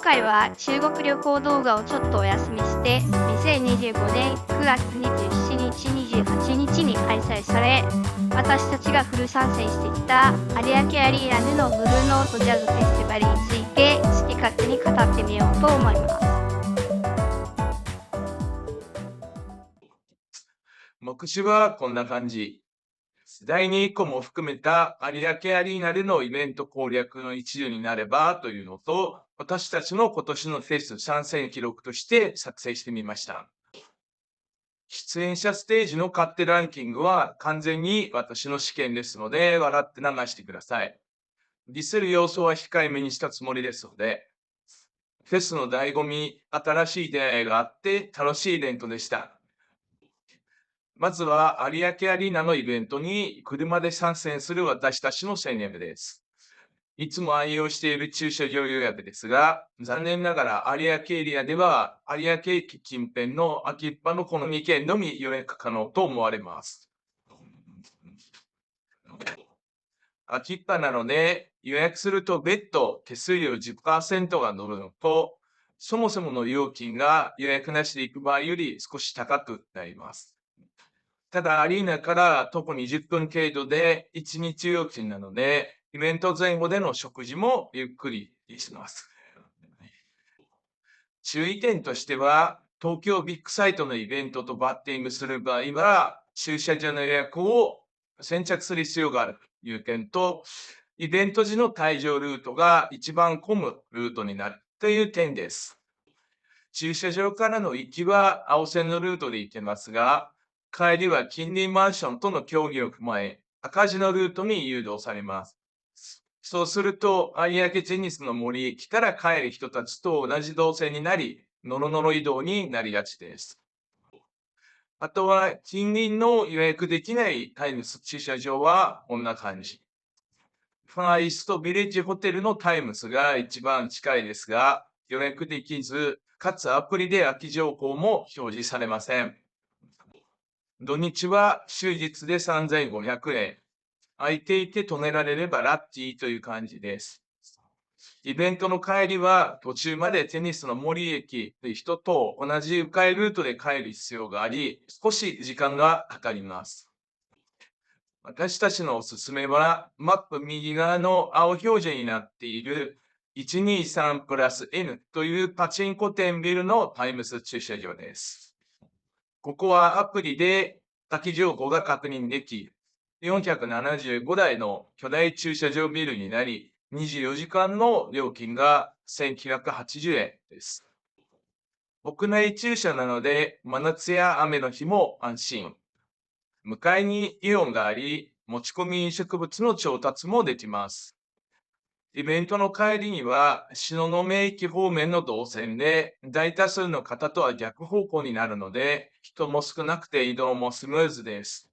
回は中国旅行動画をちょっとお休みして、2025年9月27日、28日に開催され、私たちがフル参戦してきた有明アリーナでのブルーノートジャズフェスティバルについて好き勝手に語ってみようと思います。目視はこんな感じ。第2個も含めた有明アリーナでのイベント攻略の一助になればというのと、私たちの今年のフェス参戦記録として作成してみました。出演者ステージの勝手ランキングは完全に私の試験ですので、笑って流してください。ディスる要素は控えめにしたつもりですので、フェスの醍醐味、新しい出会いがあって楽しいイベントでした。まずは有明アリーナのイベントに車で参戦する私たちの戦略です。いつも愛用している駐車場予約ですが、残念ながら有明エリアでは有明駅近辺の秋っぱのこの2軒のみ予約可能と思われます。秋っぱなので予約すると別途手数料 10% が乗るのと、そもそもの料金が予約なしで行く場合より少し高くなります。ただ、アリーナから徒歩20分程度で1日料金なので、イベント前後での食事もゆっくりします。注意点としては、東京ビッグサイトのイベントとバッティングする場合は、駐車場の予約を先着する必要があるという点と、イベント時の退場ルートが一番混むルートになるという点です。駐車場からの行きは青線のルートで行けますが、帰りは近隣マンションとの協議を踏まえ、赤字のルートに誘導されます。そうすると、有明テニスの森駅から帰る人たちと同じ動線になり、ノロノロ移動になりがちです。あとは、近隣の予約できないタイムス駐車場はこんな感じ。ファーイーストビレッジホテルのタイムスが一番近いですが、予約できず、かつアプリで空き情報も表示されません。土日は終日で3500円。空いていて止められればラッキーという感じです。イベントの帰りは途中までテニスの森駅という人と同じ迂回ルートで帰る必要があり、少し時間がかかります。私たちのおすすめは、マップ右側の青表示になっている123プラス N というパチンコ店ビルのタイムス駐車場です。ここはアプリで空き情報が確認でき、475台の巨大駐車場ビルになり、24時間の料金が1980円です。屋内駐車なので、真夏や雨の日も安心。向かいにイオンがあり、持ち込み飲食物の調達もできます。イベントの帰りには、東雲駅方面の動線で、大多数の方とは逆方向になるので、人も少なくて移動もスムーズです。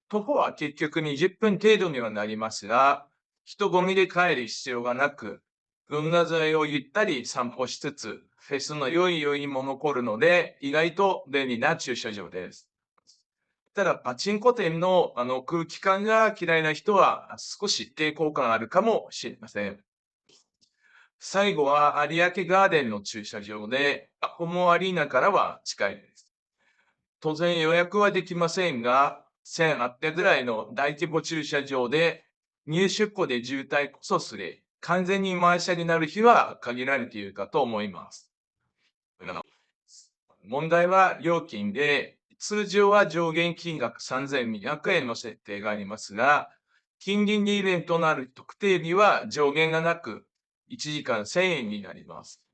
徒歩は結局20分程度にはなりますが、人混みで帰る必要がなく、運河沿いをゆったり散歩しつつ、フェスの良い余韻も残るので、意外と便利な駐車場です。ただ、パチンコ店の空気感が嫌いな人は少し抵抗感あるかもしれません。最後は有明ガーデンの駐車場で、ここもアリーナからは近いです。当然予約はできませんが、1800ぐらいの大規模駐車場で入出庫で渋滞こそすれ、完全に満車になる日は限られているかと思います。問題は料金で、通常は上限金額3200円の設定がありますが、近隣にイベントのある特定日は上限がなく、1時間1000円になります。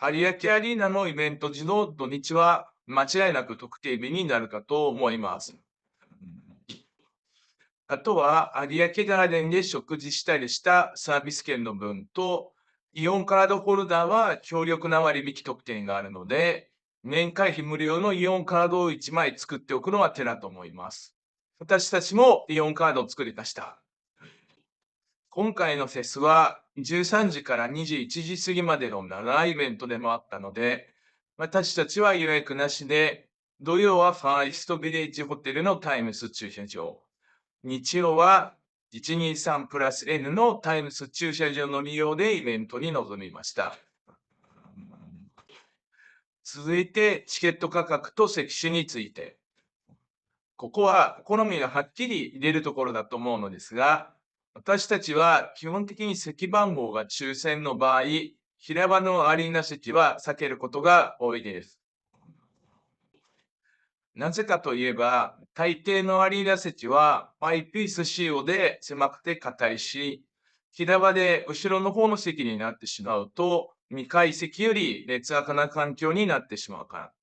有明アリーナのイベント時の土日は間違いなく特定日になるかと思います。あとは有明ガーデンで食事したりしたサービス券の分と、イオンカードホルダーは強力な割引特典があるので、年会費無料のイオンカードを1枚作っておくのは手だと思います。私たちもイオンカードを作りました。今回のフェスは13時から21時過ぎまでの長いイベントでもあったので、私たちは予約なしで、土曜はファーイストビレッジホテルのタイムス駐車場、日曜は123プラス N のタイムス駐車場の利用でイベントに臨みました。続いて、チケット価格と席種について。ここは好みがはっきり出るところだと思うのですが、私たちは基本的に席番号が抽選の場合、平場のアリーナ席は避けることが多いです。なぜかといえば、大抵のアリーナ席はパイプ椅子仕様で狭くて硬いし、平場で後ろの方の席になってしまうと、2階席より劣悪な環境になってしまうから。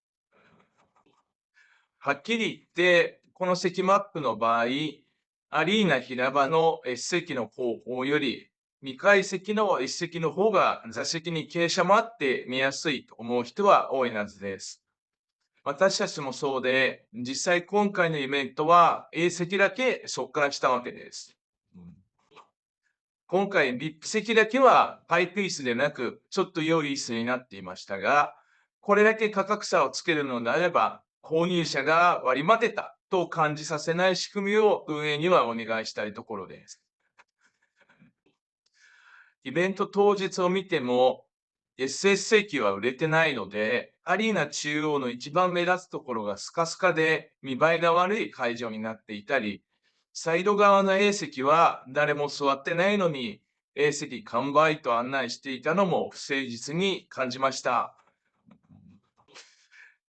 はっきり言って、この席マップの場合、アリーナ平場の S 席の後方より、2階席の S 席の方が座席に傾斜もあって見やすいと思う人は多いはずです。私たちもそうで、実際今回のイベントは A 席だけそこからしたわけです。今回 VIP 席だけはパイプ椅子でなく、ちょっと良い椅子になっていましたが、これだけ価格差をつけるのであれば、購入者が割り待てたと感じさせない仕組みを運営にはお願いしたいところです。イベント当日を見ても、SS 席は売れてないので、アリーナ中央の一番目立つところがスカスカで見栄えが悪い会場になっていたり、サイド側の A 席は誰も座ってないのに、A 席完売と案内していたのも不誠実に感じました。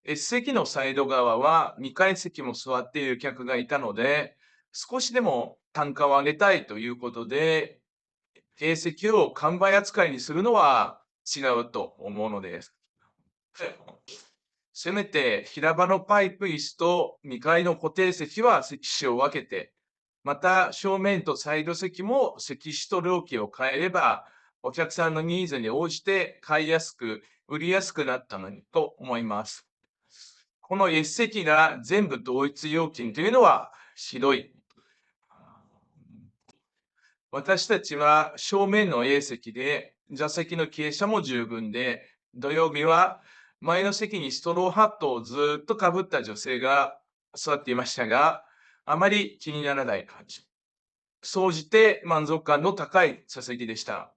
S 席のサイド側は2階席も座っている客がいたので、少しでも単価を上げたいということで、A 席を完売扱いにするのは違うと思うのです。せめて平場のパイプ椅子と2階の固定席は席種を分けて、また正面とサイド席も席種と料金を変えれば、お客さんのニーズに応じて買いやすく、売りやすくなったのにと思います。この S 席が全部同一料金というのはひどい。私たちは正面の A 席で、座席の傾斜も十分で、土曜日は前の席にストローハットをずっとかぶった女性が座っていましたが、あまり気にならない感じ。総じて満足感の高い座席でした。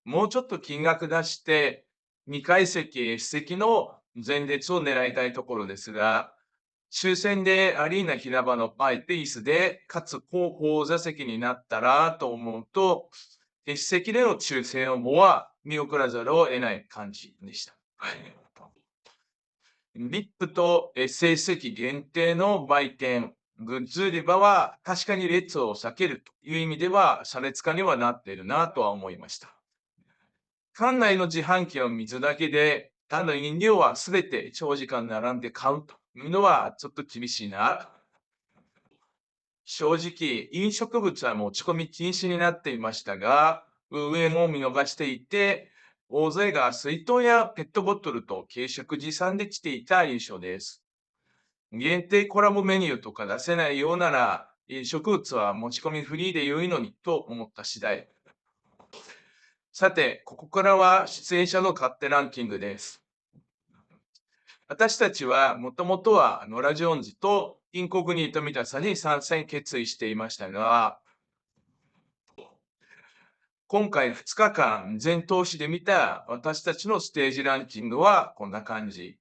もうちょっと金額出して、2階席、S 席の前列を狙いたいところですが、抽選でアリーナ平場のパイプ椅子で、かつ後方座席になったらと思うと、S 席での抽選応募は見送らざるを得ない感じでした。VIP と SS 席限定の売店、グッズ売り場は確かに列を避けるという意味では差別化にはなっているなとは思いました。館内の自販機の水だけで、他の飲料はすべて長時間並んで買うというのはちょっと厳しいな。正直、飲食物は持ち込み禁止になっていましたが、運営も見逃していて、大勢が水筒やペットボトルと軽食持参で来ていた印象です。限定コラボメニューとか出せないようなら、飲食物は持ち込みフリーで良いのにと思った次第。さて、ここからは出演者の勝手ランキングです。私たちはもともとはノラ・ジョーンズとインコグニート・ミタサに参戦決意していましたが、今回2日間全投資で見た私たちのステージランキングはこんな感じ。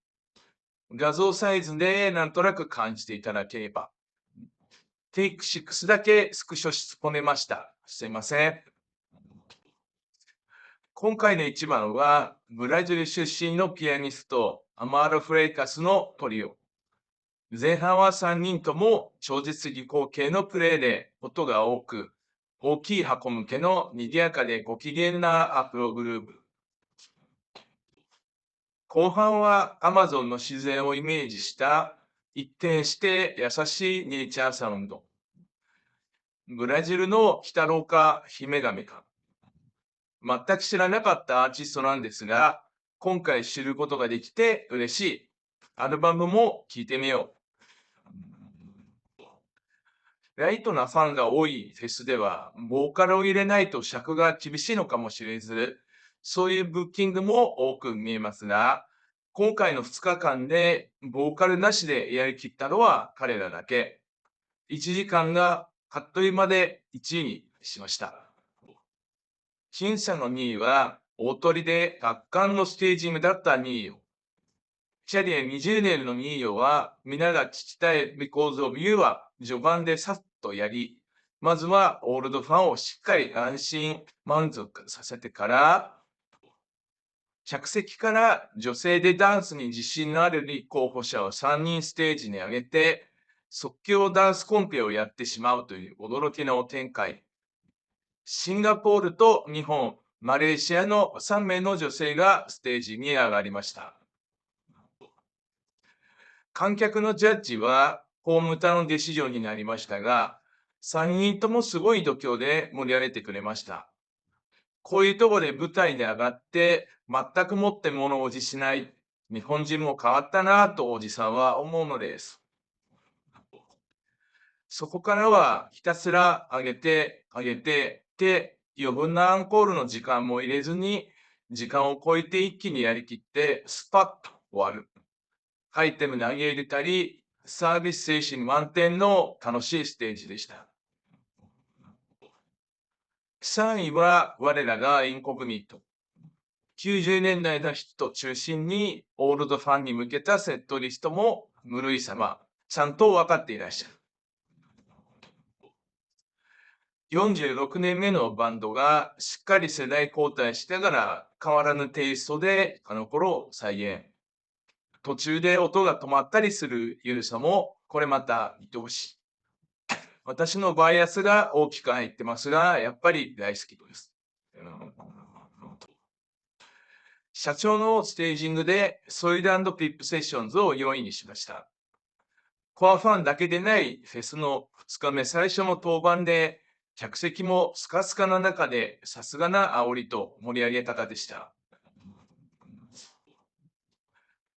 画像サイズでなんとなく感じていただければ。テイク6だけスクショし込めました。すいません。今回の一番は、ブラジル出身のピアニスト、アマーロ・フレイカスのトリオ。前半は3人とも超絶技巧系のプレイで音が多く、大きい箱向けの賑やかでご機嫌なアプログルーブ。後半は Amazon の自然をイメージした一転して優しいネイチャーサウンド。ブラジルの北廊下姫亀か。全く知らなかったアーティストなんですが、今回知ることができて嬉しい。アルバムも聴いてみよう。ライトなファンが多いフェスでは、ボーカルを入れないと尺が厳しいのかもしれず、そういうブッキングも多く見えますが、今回の2日間でボーカルなしでやりきったのは彼らだけ。1時間があっという間で1位にしました。審査の2位は、大鳥で圧巻のステージングだった2位を。キャリア20年の2位は、皆が聞きたい Because of You は序盤でさっとやり、まずはオールドファンをしっかり安心満足させてから、客席から女性でダンスに自信のある立候補者を3人ステージに上げて、即興ダンスコンペをやってしまうという驚きの展開。シンガポールと日本、マレーシアの3名の女性がステージに上がりました。観客のジャッジはホームタウンデシジョンになりましたが、3人ともすごい度胸で盛り上げてくれました。こういうところで舞台に上がって、全くもって物おじしない、日本人も変わったなぁとおじさんは思うのです。そこからはひたすら上げて、上げて、で、余分なアンコールの時間も入れずに、時間を超えて一気にやりきって、スパッと終わる。アイテム投げ入れたり、サービス精神満点の楽しいステージでした。3位は我らがインコグニット。90年代の人中心にオールドファンに向けたセットリストも無類様、ちゃんと分かっていらっしゃる。46年目のバンドがしっかり世代交代しながら変わらぬテイストであの頃を再現。途中で音が止まったりするゆるさもこれまた見通し。私のバイアスが大きく入ってますが、やっぱり大好きです。社長のステージングでソイド&ピップセッションズを4位にしました。コアファンだけでないフェスの2日目最初の当番で、客席もスカスカな中でさすがな煽りと盛り上げ方でした。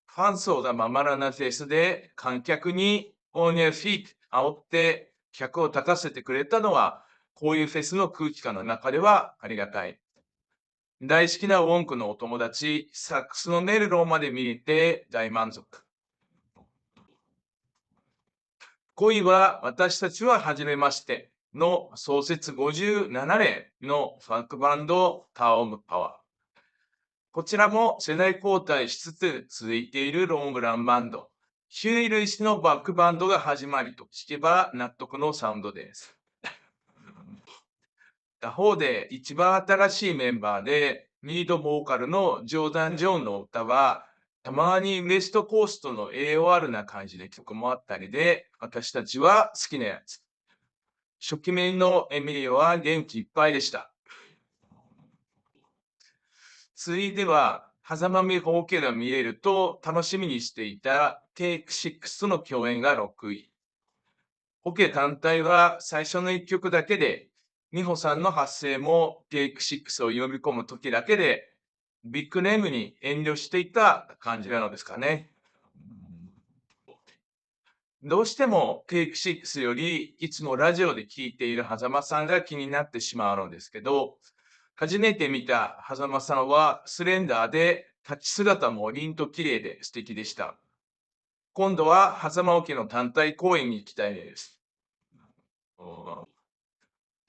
ファン層がままらなフェスで観客にオーニャフィート煽って客を立たせてくれたのは、こういうフェスの空気感の中ではありがたい。大好きなウォンクのお友達、サックスのメルローまで見れて大満足。5位は私たちは初めましての創設57年のファンクバンドターオムパワー。こちらも世代交代しつつ続いているロングランバンド。ヒューイ・ルイスのバックバンドが始まりと聞けば納得のサウンドです。他方で一番新しいメンバーでリードボーカルのジョーダン・ジョーンの歌はたまにウエストコーストの AOR な感じで曲もあったりで私たちは好きなやつ。初期面のエミリオは元気いっぱいでした。続いては、狭間美穂家が見えると楽しみにしていたテイク6との共演が6位。オケ単体は最初の1曲だけで、美穂さんの発声もテイク6を呼び込む時だけで、ビッグネームに遠慮していた感じなのですかね。どうしてもテイク6よりいつもラジオで聴いている狭間さんが気になってしまうのですけど、初めて見た狭間さんはスレンダーで立ち姿も凛と綺麗で素敵でした。今度は狭間家の単体公演に行きたいです。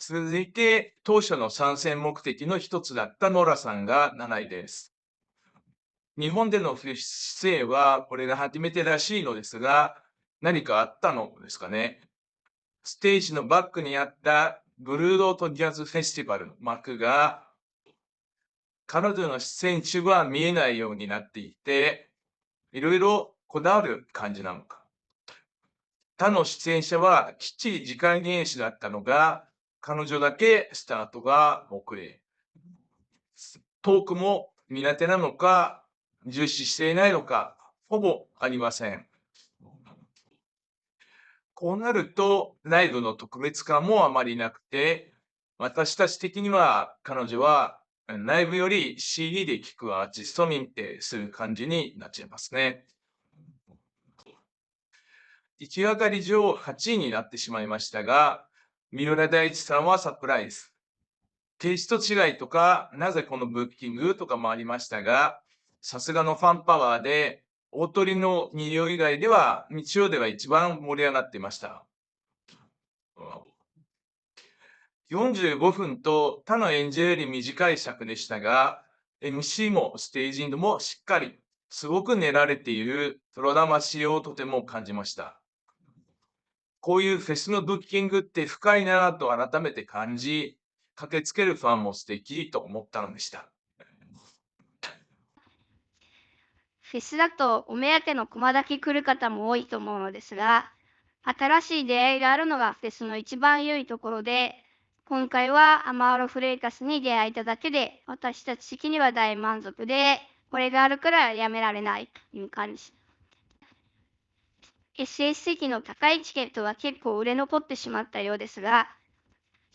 続いて当初の参戦目的の一つだったノラさんが7位です。日本での出演はこれが初めてらしいのですが、何かあったのですかね。ステージのバックにあったブルーロートジャズフェスティバルの幕が彼女の出演中は見えないようになっていて、いろいろこだわる感じなのか。他の出演者はきっちり時間厳守だったのが、彼女だけスタートが遅れ。トークも苦手なのか、重視していないのか、ほぼありません。こうなると、ライブの特別感もあまりなくて、私たち的には彼女はライブより CD で聴くアーティスト認定する感じになっちゃいますね。行き上がり上8位になってしまいましたが、三浦大知さんはサプライズ。テイスト違いとか、なぜこのブッキングとかもありましたが、さすがのファンパワーで、大鳥の2両以外では、日曜では一番盛り上がっていました。45分と他の演者より短い尺でしたが、MC もステージングもしっかり、すごく練られているプロ魂をとても感じました。こういうフェスのブッキングって深いなぁと改めて感じ、駆けつけるファンも素敵と思ったのでした。フェスだとお目当ての駒だけ来る方も多いと思うのですが、新しい出会いがあるのがフェスの一番良いところで、今回はアマーロフレーカスに出会えただけで、私たち的には大満足で、これがあるからやめられないという感じ。SS 席の高いチケットは結構売れ残ってしまったようですが、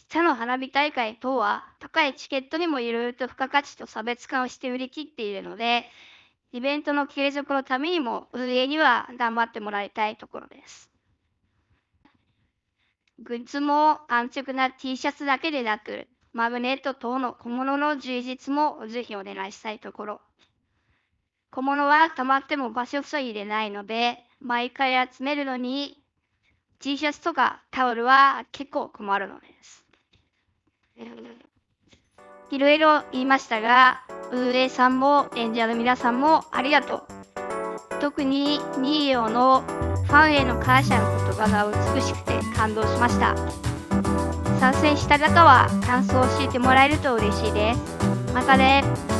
他の花火大会等は高いチケットにもいろいろと付加価値と差別化をして売り切っているので、イベントの継続のためにも運営には頑張ってもらいたいところです。グッズも安直な T シャツだけでなく、マグネット等の小物の充実もぜひお願いしたいところ。小物は溜まっても場所塞いでないので、毎回集めるのに T シャツとかタオルは結構困るのです。いろいろ言いましたが、運営さんも演者の皆さんもありがとう。特にニーヨのファンへの感謝の言葉が美しくて感動しました。参戦した方は感想を教えてもらえると嬉しいです。またね。